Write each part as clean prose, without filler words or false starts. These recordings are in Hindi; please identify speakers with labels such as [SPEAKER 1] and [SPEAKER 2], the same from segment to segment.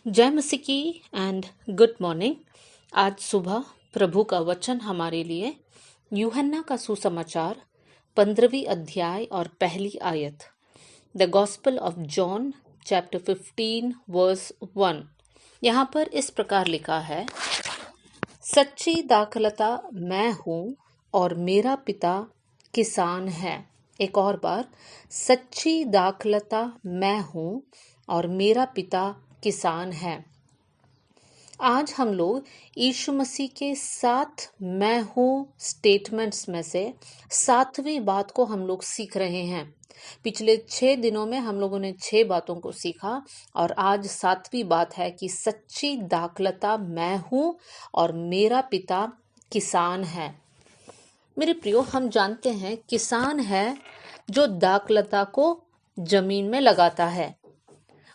[SPEAKER 1] जय मसीह की एंड गुड मॉर्निंग। आज सुबह प्रभु का वचन हमारे लिए यूहन्ना का सुसमाचार 15वीं अध्याय और पहली आयत, the gospel of John chapter 15 verse 1। यहाँ पर इस प्रकार लिखा है, सच्ची दाखलता मैं हूँ और मेरा पिता किसान है। एक और बार, सच्ची दाखलता मैं हूँ और मेरा पिता किसान है। आज हम लोग यीशु मसीह के 7 मैं हूँ स्टेटमेंट्स में से 7वीं बात को हम लोग सीख रहे हैं। पिछले 6 दिनों में हम लोगों ने 6 बातों को सीखा और आज 7वीं बात है कि सच्ची दाखलता मैं हूँ और मेरा पिता किसान है। मेरे प्रियो, हम जानते हैं किसान है जो दाखलता को जमीन में लगाता है।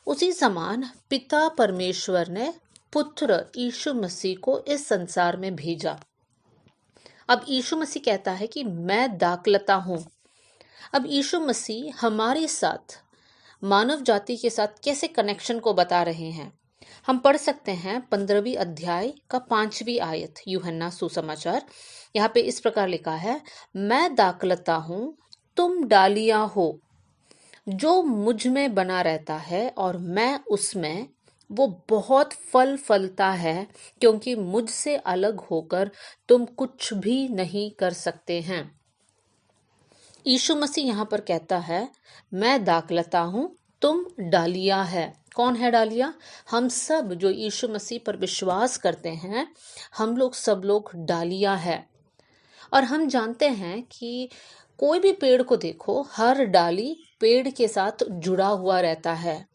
[SPEAKER 1] उसी समान पिता परमेश्वर ने पुत्र यीशु मसीह को इस संसार में भेजा। अब यीशु मसीह कहता है कि मैं दाखलता हूं। अब यीशु मसीह हमारे साथ, मानव जाति के साथ कैसे कनेक्शन को बता रहे हैं। हम पढ़ सकते हैं 15वीं अध्याय का 5वीं आयत, यूहन्ना सुसमाचार। यहाँ पे इस प्रकार लिखा है, मैं दाखलता हूं, तुम डालियां हो। जो मुझ में बना रहता है और मैं उसमें, वो बहुत फल फलता है, क्योंकि मुझसे अलग होकर तुम कुछ भी नहीं कर सकते हैं। यीशु मसीह यहाँ पर कहता है, मैं दाखलता हूं, तुम डालियां है। कौन है डालियां? हम सब जो यीशु मसीह पर विश्वास करते हैं, हम लोग सब लोग डालियां है। और हम जानते हैं कि कोई भी पेड़ को देखो, हर डाली पेड़ के साथ जुड़ा हुआ रहता है।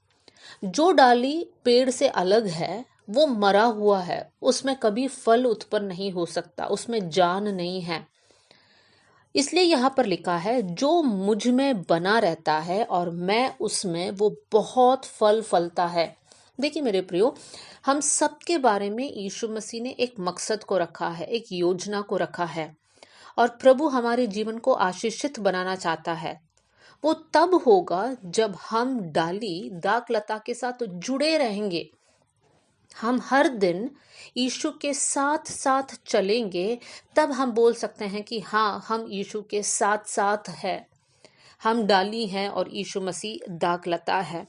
[SPEAKER 1] जो डाली पेड़ से अलग है वो मरा हुआ है, उसमें कभी फल उत्पन्न नहीं हो सकता, उसमें जान नहीं है। इसलिए यहाँ पर लिखा है, जो मुझ में बना रहता है और मैं उसमें, वो बहुत फल फलता है। देखिए मेरे प्रियो, हम सबके बारे में यीशु मसीह ने एक मकसद को रखा है, एक योजना को रखा है। और प्रभु हमारे जीवन को आशीषित बनाना चाहता है। वो तब होगा जब हम डाली दाखलता के साथ जुड़े रहेंगे। हम हर दिन यीशु के साथ साथ चलेंगे, तब हम बोल सकते हैं कि हाँ, हम यीशु के साथ साथ है। हम डाली हैं और यीशु मसीह दाखलता है।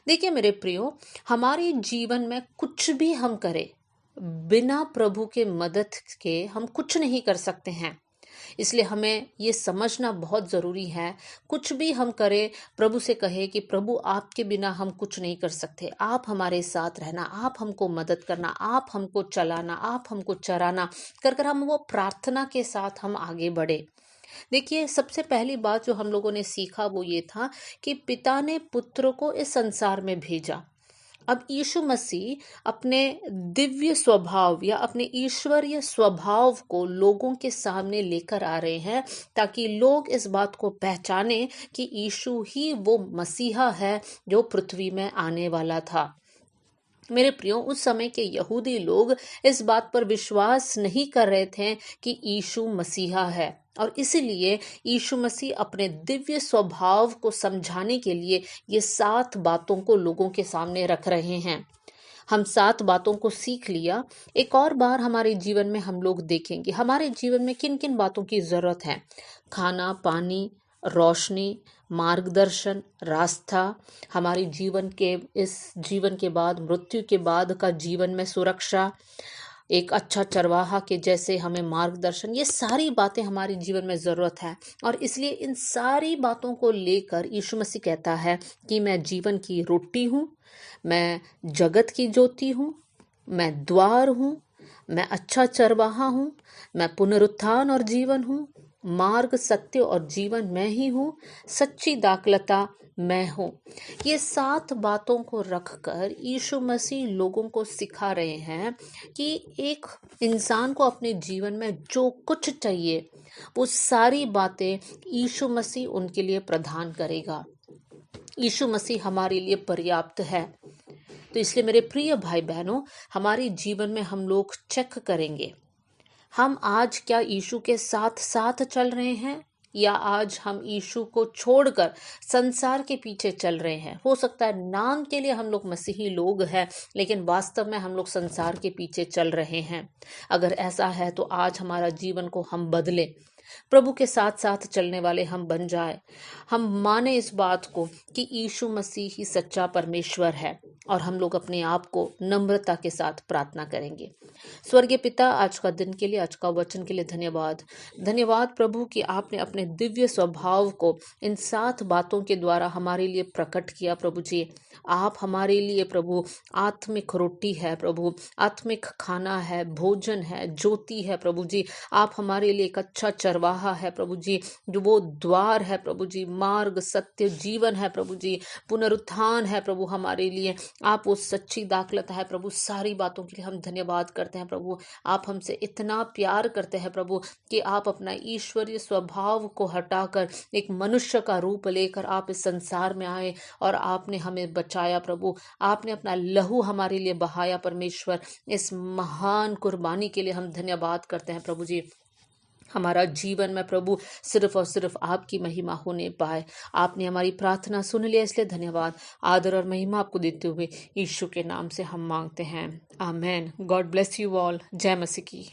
[SPEAKER 1] देखिए मेरे प्रियो, हमारे जीवन में कुछ भी हम करें, बिना प्रभु के मदद के हम कुछ नहीं कर सकते हैं। इसलिए हमें ये समझना बहुत ज़रूरी है, कुछ भी हम करें, प्रभु से कहे कि प्रभु, आपके बिना हम कुछ नहीं कर सकते। आप हमारे साथ रहना, आप हमको मदद करना, आप हमको चलाना, आप हमको चराना। कर कर हम वो प्रार्थना के साथ हम आगे बढ़े। देखिए, सबसे पहली बात जो हम लोगों ने सीखा वो ये था कि पिता ने पुत्र को इस संसार में भेजा। अब यीशु मसीह अपने दिव्य स्वभाव या अपने ईश्वरीय स्वभाव को लोगों के सामने लेकर आ रहे हैं, ताकि लोग इस बात को पहचाने कि यीशु ही वो मसीहा है जो पृथ्वी में आने वाला था। मेरे प्रियो, उस समय के यहूदी लोग इस बात पर विश्वास नहीं कर रहे थे कि यीशु मसीहा है, और इसीलिए यीशु मसीह अपने दिव्य स्वभाव को समझाने के लिए ये 7 बातों को लोगों के सामने रख रहे हैं। हम 7 बातों को सीख लिया। एक और बार हमारे जीवन में हम लोग देखेंगे हमारे जीवन में किन किन बातों की जरूरत है। खाना, पानी, रोशनी, मार्गदर्शन, रास्ता, हमारे जीवन के, इस जीवन के बाद, मृत्यु के बाद का जीवन में सुरक्षा, एक अच्छा चरवाहा के जैसे हमें मार्गदर्शन, ये सारी बातें हमारे जीवन में ज़रूरत है। और इसलिए इन सारी बातों को लेकर यीशु मसीह कहता है कि मैं जीवन की रोटी हूँ, मैं जगत की ज्योति हूँ, मैं द्वार हूँ, मैं अच्छा चरवाहा हूँ, मैं पुनरुत्थान और जीवन हूँ, मार्ग, सत्य और जीवन मैं ही हूँ, सच्ची दाखलता मैं हूँ। ये 7 बातों को रखकर यीशु मसीह लोगों को सिखा रहे हैं कि एक इंसान को अपने जीवन में जो कुछ चाहिए, वो सारी बातें यीशु मसीह उनके लिए प्रदान करेगा। यीशु मसीह हमारे लिए पर्याप्त है। तो इसलिए मेरे प्रिय भाई बहनों, हमारे जीवन में हम लोग चेक करेंगे, हम आज क्या यीशु के साथ साथ चल रहे हैं या आज हम यीशु को छोड़कर संसार के पीछे चल रहे हैं। हो सकता है नाम के लिए हम लोग मसीही लोग हैं, लेकिन वास्तव में हम लोग संसार के पीछे चल रहे हैं। अगर ऐसा है तो आज हमारा जीवन को हम बदलें, प्रभु के साथ साथ चलने वाले हम बन जाए। हम माने इस बात को कि यीशु मसीह ही सच्चा परमेश्वर है, और हम लोग अपने आप को नम्रता के साथ प्रार्थना करेंगे। स्वर्गीय पिता, आज का दिन के लिए, आज का वचन के लिए धन्यवाद। धन्यवाद प्रभु कि आपने अपने दिव्य स्वभाव को इन 7 बातों के द्वारा हमारे लिए प्रकट किया। प्रभु जी, आप हमारे लिए प्रभु आत्मिक रोटी है, प्रभु आत्मिक खाना है, भोजन है, ज्योति है। प्रभु जी, आप हमारे लिए एक अच्छा चरवाहा है। प्रभु जी, जो वो द्वार है, प्रभु जी, मार्ग, सत्य, जीवन है। प्रभु जी, पुनरुत्थान है। प्रभु हमारे लिए आप वो सच्ची दाखलता है। प्रभु सारी बातों के लिए हम धन्यवाद करते हैं। प्रभु आप हमसे इतना प्यार करते हैं प्रभु कि आप अपना ईश्वरीय स्वभाव को हटाकर एक मनुष्य का रूप लेकर आप इस संसार में आए और आपने हमें बचाया। प्रभु आपने अपना लहू हमारे लिए बहाया। परमेश्वर, इस महान कुर्बानी के लिए हम धन्यवाद करते हैं। प्रभु जी, हमारा जीवन में प्रभु सिर्फ और सिर्फ आपकी महिमा होने पाए। आपने हमारी प्रार्थना सुन लिया, इसलिए धन्यवाद। आदर और महिमा आपको देते हुए यीशु के नाम से हम मांगते हैं, amen. God bless you all. जय मसीह की।